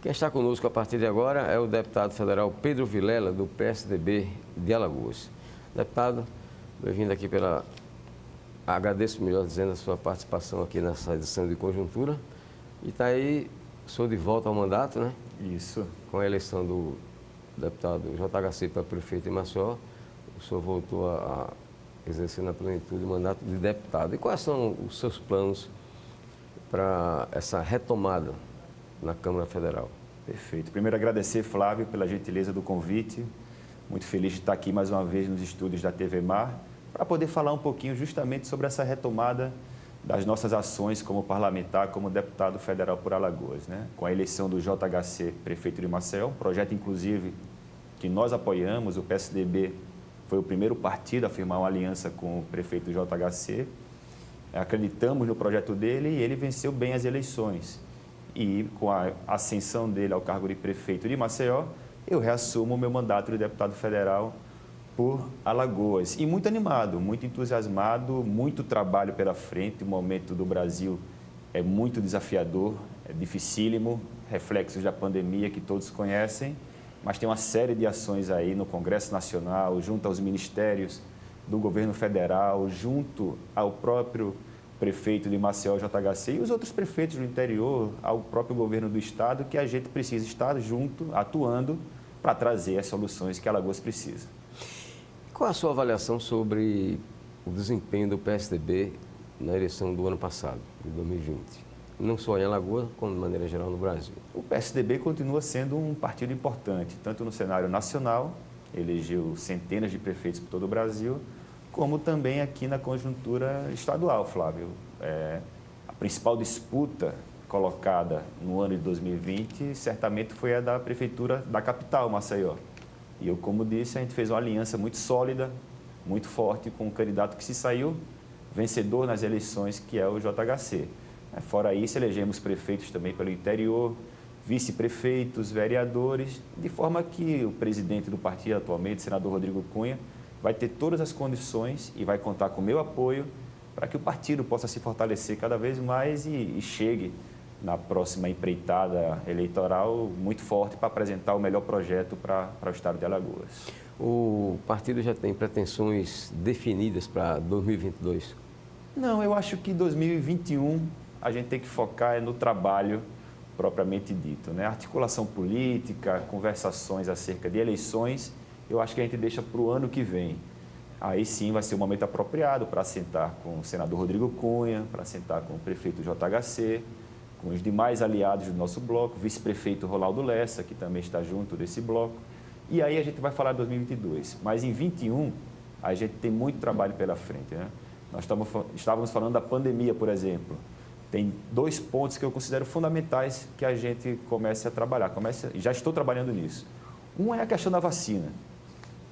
Quem está conosco a partir de agora é o deputado federal Pedro Vilela, do PSDB de Alagoas. Deputado, bem-vindo aqui pela... Agradeço, melhor dizendo, a sua participação aqui nessa edição de Conjuntura. E está aí, sou de volta ao mandato, né? Isso. Com a eleição do deputado JHC para prefeito de Maceió, o senhor voltou a exercer na plenitude o mandato de deputado. E quais são os seus planos para essa retomada na Câmara Federal? Perfeito. Primeiro, agradecer, Flávio, pela gentileza do convite. Muito feliz de estar aqui mais uma vez nos estúdios da TV Mar, para poder falar um pouquinho justamente sobre essa retomada das nossas ações como parlamentar, como deputado federal por Alagoas, né? Com a eleição do JHC, prefeito de Maceió, um projeto, inclusive, que nós apoiamos. O PSDB foi o primeiro partido a firmar uma aliança com o prefeito JHC. Acreditamos no projeto dele e ele venceu bem as eleições. E com a ascensão dele ao cargo de prefeito de Maceió, eu reassumo o meu mandato de deputado federal por Alagoas. E muito animado, muito entusiasmado, muito trabalho pela frente. O momento do Brasil é muito desafiador, é dificílimo, reflexos da pandemia que todos conhecem, mas tem uma série de ações aí no Congresso Nacional, junto aos ministérios do governo federal, junto ao próprio prefeito de Maceió, JHC, e os outros prefeitos do interior, ao próprio governo do estado, que a gente precisa estar junto, atuando, para trazer as soluções que Alagoas precisa. Qual a sua avaliação sobre o desempenho do PSDB na eleição do ano passado, de 2020? Não só em Alagoas, como de maneira geral no Brasil. O PSDB continua sendo um partido importante, tanto no cenário nacional, elegeu centenas de prefeitos por todo o Brasil, como também aqui na conjuntura estadual, Flávio. A principal disputa colocada no ano de 2020 certamente foi a da prefeitura da capital, Maceió. E eu, como disse, a gente fez uma aliança muito sólida, muito forte, com um candidato que se saiu vencedor nas eleições, que é o JHC. Fora isso, elegemos prefeitos também pelo interior, vice-prefeitos, vereadores, de forma que o presidente do partido atualmente, senador Rodrigo Cunha, vai ter todas as condições e vai contar com o meu apoio para que o partido possa se fortalecer cada vez mais e chegue na próxima empreitada eleitoral muito forte para apresentar o melhor projeto para o estado de Alagoas. O partido já tem pretensões definidas para 2022? Não, eu acho que 2021 a gente tem que focar no trabalho propriamente dito, né? Articulação política, conversações acerca de eleições, eu acho que a gente deixa para o ano que vem. Aí sim vai ser o momento apropriado para sentar com o senador Rodrigo Cunha, para sentar com o prefeito JHC, com os demais aliados do nosso bloco, vice-prefeito Rolando Lessa, que também está junto desse bloco. E aí a gente vai falar de 2022. Mas em 2021, a gente tem muito trabalho pela frente, né? Nós estávamos falando da pandemia, por exemplo. Tem 2 pontos que eu considero fundamentais que a gente comece a trabalhar. Já estou trabalhando nisso. Um é a questão da vacina.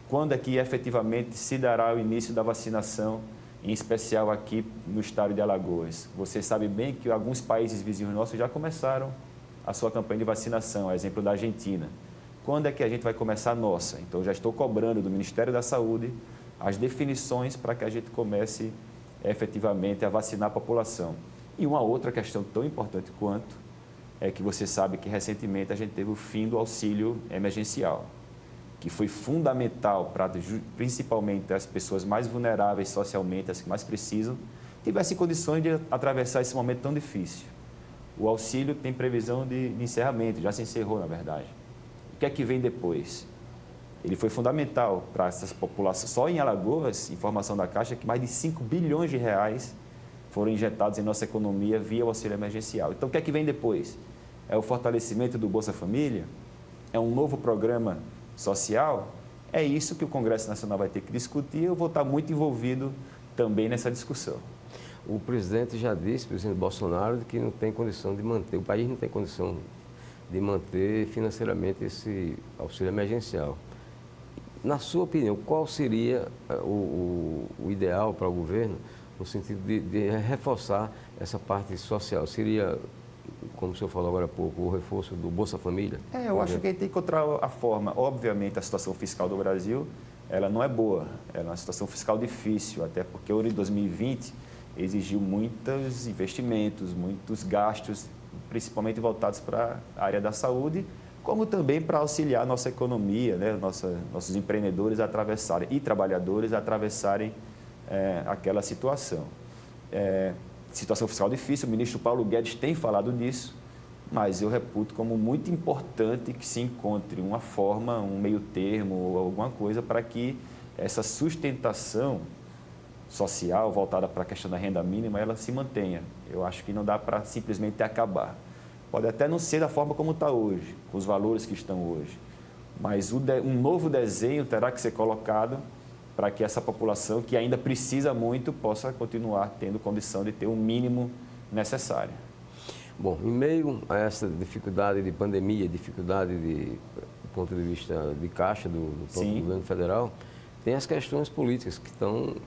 Quando é que efetivamente se dará o início da vacinação, em especial aqui no estado de Alagoas? Você sabe bem que alguns países vizinhos nossos já começaram a sua campanha de vacinação, a exemplo da Argentina. Quando é que a gente vai começar a nossa? Então, já estou cobrando do Ministério da Saúde as definições para que a gente comece efetivamente a vacinar a população. E uma outra questão tão importante quanto é que você sabe que recentemente a gente teve o fim do auxílio emergencial, que foi fundamental para principalmente as pessoas mais vulneráveis socialmente, as que mais precisam, tivessem condições de atravessar esse momento tão difícil. O auxílio tem previsão de encerramento, já se encerrou, na verdade. O que é que vem depois? Ele foi fundamental para essas populações. Só em Alagoas, informação da Caixa, que mais de 5 bilhões de reais foram injetados em nossa economia via o auxílio emergencial. Então, o que é que vem depois? É o fortalecimento do Bolsa Família? É um novo programa social? É isso que o Congresso Nacional vai ter que discutir. Eu vou estar muito envolvido também nessa discussão. O presidente já disse, o presidente Bolsonaro, que não tem condição de manter, o país não tem condição de manter financeiramente esse auxílio emergencial. Na sua opinião, qual seria o ideal para o governo no sentido de reforçar essa parte social? Seria, como o senhor falou agora há pouco, o reforço do Bolsa Família? Eu acho que a gente tem que encontrar a forma. Obviamente, a situação fiscal do Brasil, ela não é boa. Ela é uma situação fiscal difícil, até porque o ano de 2020 exigiu muitos investimentos, muitos gastos principalmente voltados para a área da saúde, como também para auxiliar a nossa economia, né? Nossos empreendedores a atravessarem e trabalhadores a atravessarem aquela situação. Situação fiscal difícil, o ministro Paulo Guedes tem falado nisso, mas eu reputo como muito importante que se encontre uma forma, um meio termo ou alguma coisa para que essa sustentação social voltada para a questão da renda mínima, ela se mantenha. Eu acho que não dá para simplesmente acabar. Pode até não ser da forma como está hoje, com os valores que estão hoje, mas um novo desenho terá que ser colocado para que essa população, que ainda precisa muito, possa continuar tendo condição de ter o mínimo necessário. Bom, em meio a essa dificuldade de pandemia, dificuldade do ponto de vista de caixa do próprio governo federal, tem as questões políticas que estão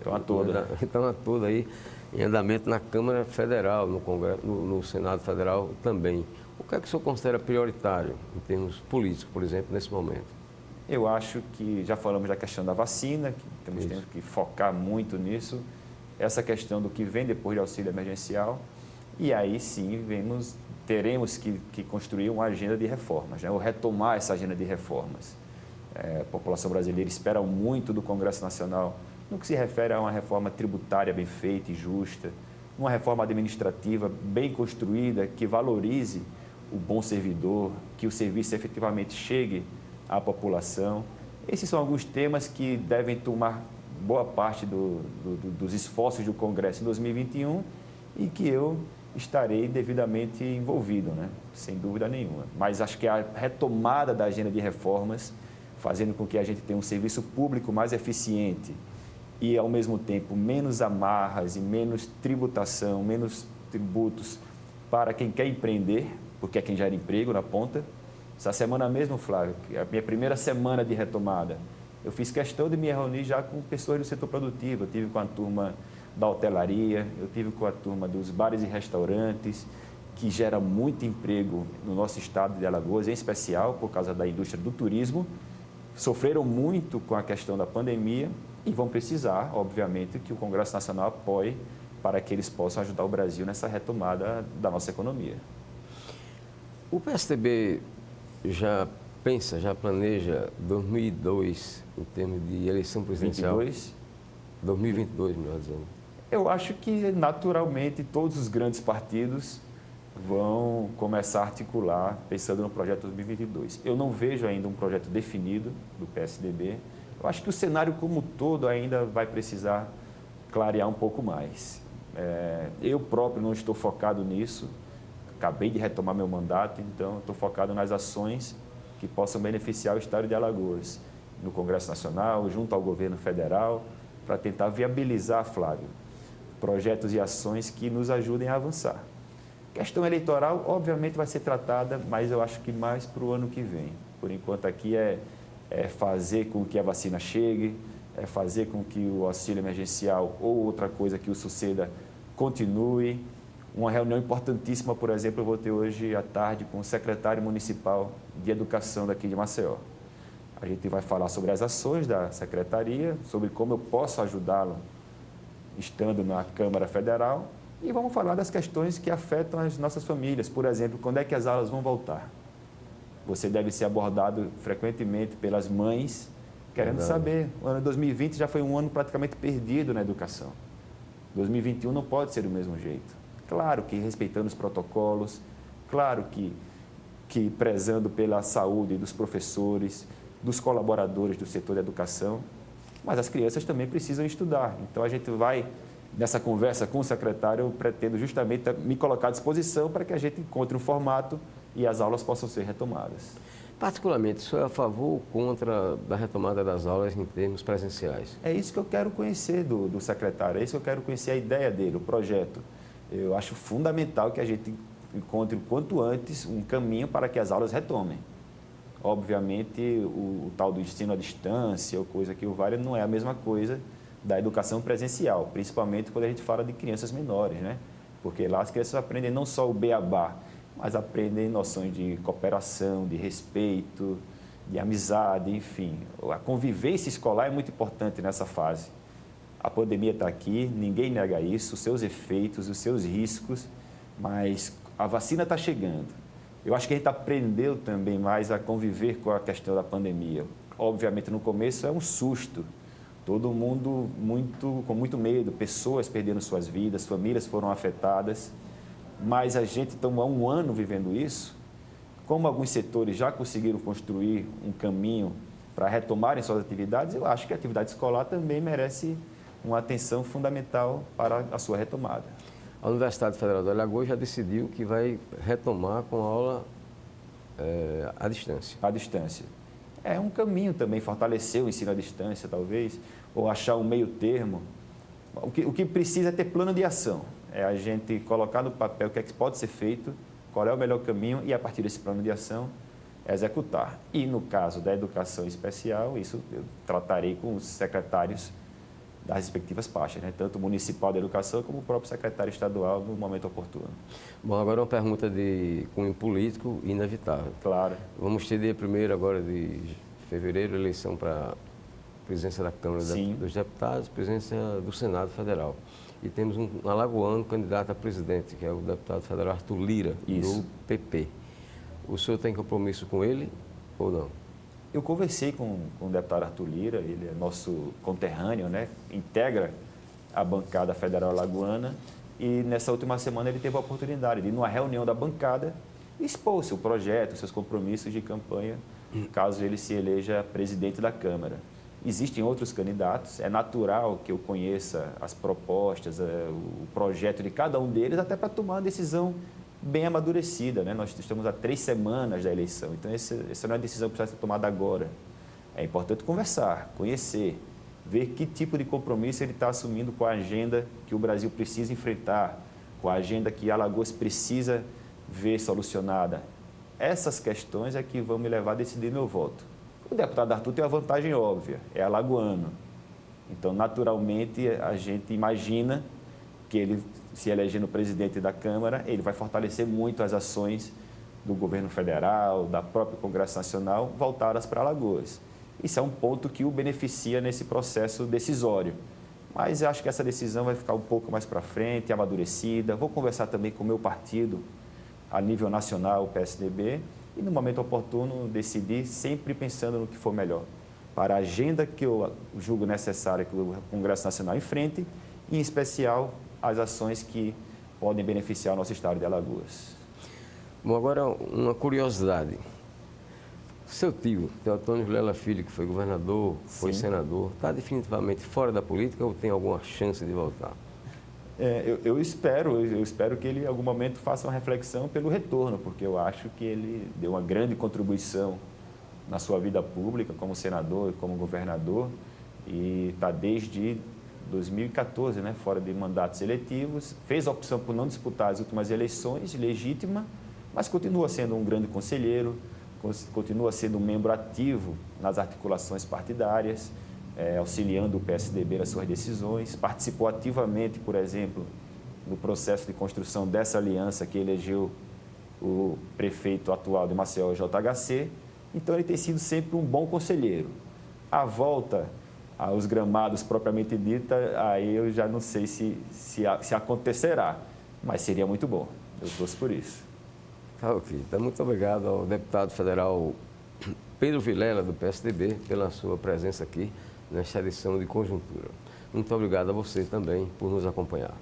a toda aí em andamento na Câmara Federal, no Congresso, no Senado Federal também. O que é que o senhor considera prioritário em termos políticos, por exemplo, nesse momento? Eu acho que já falamos da questão da vacina, que temos que focar muito nisso, essa questão do que vem depois de auxílio emergencial, e aí sim teremos que construir uma agenda de reformas, né? Ou retomar essa agenda de reformas. A população brasileira espera muito do Congresso Nacional no que se refere a uma reforma tributária bem feita e justa, uma reforma administrativa bem construída que valorize o bom servidor, que o serviço efetivamente chegue à população. Esses são alguns temas que devem tomar boa parte dos esforços do Congresso em 2021 e que eu estarei devidamente envolvido, né? Sem dúvida nenhuma. Mas acho que a retomada da agenda de reformas, fazendo com que a gente tenha um serviço público mais eficiente e, ao mesmo tempo, menos amarras e menos tributação, menos tributos para quem quer empreender, porque é quem gera emprego na ponta. Essa semana mesmo, Flávio, que é a minha primeira semana de retomada, eu fiz questão de me reunir já com pessoas do setor produtivo. Eu tive com a turma da hotelaria, eu tive com a turma dos bares e restaurantes, que gera muito emprego no nosso estado de Alagoas, em especial por causa da indústria do turismo. Sofreram muito com a questão da pandemia e vão precisar, obviamente, que o Congresso Nacional apoie para que eles possam ajudar o Brasil nessa retomada da nossa economia. O PSDB já planeja 2002 em termos de eleição presidencial? 2022, melhor dizendo. Eu acho que, naturalmente, todos os grandes partidos vão começar a articular pensando no projeto 2022. Eu não vejo ainda um projeto definido do PSDB. Eu acho que o cenário como um todo ainda vai precisar clarear um pouco mais. Eu próprio não estou focado nisso. Acabei de retomar meu mandato, então estou focado nas ações que possam beneficiar o estado de Alagoas, no Congresso Nacional, junto ao governo federal, para tentar viabilizar, Flávio, projetos e ações que nos ajudem a avançar. Questão eleitoral, obviamente, vai ser tratada, mas eu acho que mais para o ano que vem. Por enquanto, aqui é fazer com que a vacina chegue, é fazer com que o auxílio emergencial ou outra coisa que o suceda continue. Uma reunião importantíssima, por exemplo, eu vou ter hoje à tarde com o secretário municipal de Educação daqui de Maceió. A gente vai falar sobre as ações da secretaria, sobre como eu posso ajudá-lo estando na Câmara Federal, e vamos falar das questões que afetam as nossas famílias. Por exemplo, quando é que as aulas vão voltar? Você deve ser abordado frequentemente pelas mães querendo saber. O ano 2020 já foi um ano praticamente perdido na educação. 2021 não pode ser do mesmo jeito. Claro que respeitando os protocolos, claro que prezando pela saúde dos professores, dos colaboradores do setor da educação, mas as crianças também precisam estudar. Então, a gente vai, nessa conversa com o secretário, eu pretendo justamente me colocar à disposição para que a gente encontre um formato e as aulas possam ser retomadas. Particularmente, o senhor é a favor ou contra da retomada das aulas em termos presenciais? É isso que eu quero conhecer do secretário, é isso que eu quero conhecer a ideia dele, o projeto. Eu acho fundamental que a gente encontre o quanto antes um caminho para que as aulas retomem. Obviamente, o tal do ensino à distância ou coisa que o vale não é a mesma coisa da educação presencial, principalmente quando a gente fala de crianças menores, né? Porque lá as crianças aprendem não só o beabá, mas aprendem noções de cooperação, de respeito, de amizade, enfim. A convivência escolar é muito importante nessa fase. A pandemia está aqui, ninguém nega isso, os seus efeitos, os seus riscos, mas a vacina está chegando. Eu acho que a gente aprendeu também mais a conviver com a questão da pandemia. Obviamente, no começo é um susto. Todo mundo com muito medo, pessoas perdendo suas vidas, famílias foram afetadas. Mas a gente está há um ano vivendo isso. Como alguns setores já conseguiram construir um caminho para retomarem suas atividades, eu acho que a atividade escolar também merece uma atenção fundamental para a sua retomada. A Universidade Federal de Alagoas já decidiu que vai retomar com a aula à distância. À distância. É um caminho também, fortalecer o ensino à distância, talvez, ou achar um meio termo. O que precisa é ter plano de ação. É a gente colocar no papel o que é que pode ser feito, qual é o melhor caminho e, a partir desse plano de ação, executar. E, no caso da educação especial, isso eu tratarei com os secretários das respectivas pastas, né? Tanto o municipal da educação como o próprio secretário estadual no momento oportuno. Bom, agora uma pergunta de cunho político inevitável. Claro. Vamos ter dia 1º agora de fevereiro, eleição para a presidência da Câmara dos Deputados, presidência do Senado Federal. E temos um alagoano candidato a presidente, que é o deputado federal Arthur Lira, do PP. O senhor tem compromisso com ele ou não? Eu conversei com o deputado Arthur Lira, ele é nosso conterrâneo, né? Integra a bancada federal alagoana e nessa última semana ele teve a oportunidade de, numa reunião da bancada, expor o seu projeto, seus compromissos de campanha, caso ele se eleja presidente da Câmara. Existem outros candidatos, é natural que eu conheça as propostas, o projeto de cada um deles, até para tomar uma decisão bem amadurecida, né? Nós estamos há 3 semanas da eleição, então essa não é uma decisão que precisa ser tomada agora. É importante conversar, conhecer, ver que tipo de compromisso ele está assumindo com a agenda que o Brasil precisa enfrentar, com a agenda que Alagoas precisa ver solucionada. Essas questões é que vão me levar a decidir meu voto. O deputado Arthur tem uma vantagem óbvia, é alagoano. Então, naturalmente, a gente imagina que ele, se elegendo presidente da Câmara, ele vai fortalecer muito as ações do governo federal, da própria Congresso Nacional, voltadas para Alagoas. Isso é um ponto que o beneficia nesse processo decisório. Mas eu acho que essa decisão vai ficar um pouco mais para frente, amadurecida. Vou conversar também com o meu partido, a nível nacional, o PSDB, e no momento oportuno decidir, sempre pensando no que for melhor, para a agenda que eu julgo necessária que o Congresso Nacional enfrente, e, em especial, as ações que podem beneficiar o nosso estado de Alagoas. Bom, agora uma curiosidade. Seu tio, Teotônio Vilela Filho, que foi governador, foi senador, está definitivamente fora da política ou tem alguma chance de voltar? Eu espero que ele, em algum momento, faça uma reflexão pelo retorno, porque eu acho que ele deu uma grande contribuição na sua vida pública, como senador e como governador, e está desde 2014, né, fora de mandatos eletivos, fez a opção por não disputar as últimas eleições, legítima, mas continua sendo um grande conselheiro, continua sendo um membro ativo nas articulações partidárias, auxiliando o PSDB nas suas decisões, participou ativamente, por exemplo, no processo de construção dessa aliança que elegeu o prefeito atual de Maceió, JHC, então ele tem sido sempre um bom conselheiro. A volta aos gramados propriamente dita, aí eu já não sei se acontecerá, mas seria muito bom. Eu torço por isso. Tá, ok. Então, muito obrigado ao deputado federal Pedro Vilela, do PSDB, pela sua presença aqui nesta edição de Conjuntura. Muito obrigado a você também por nos acompanhar.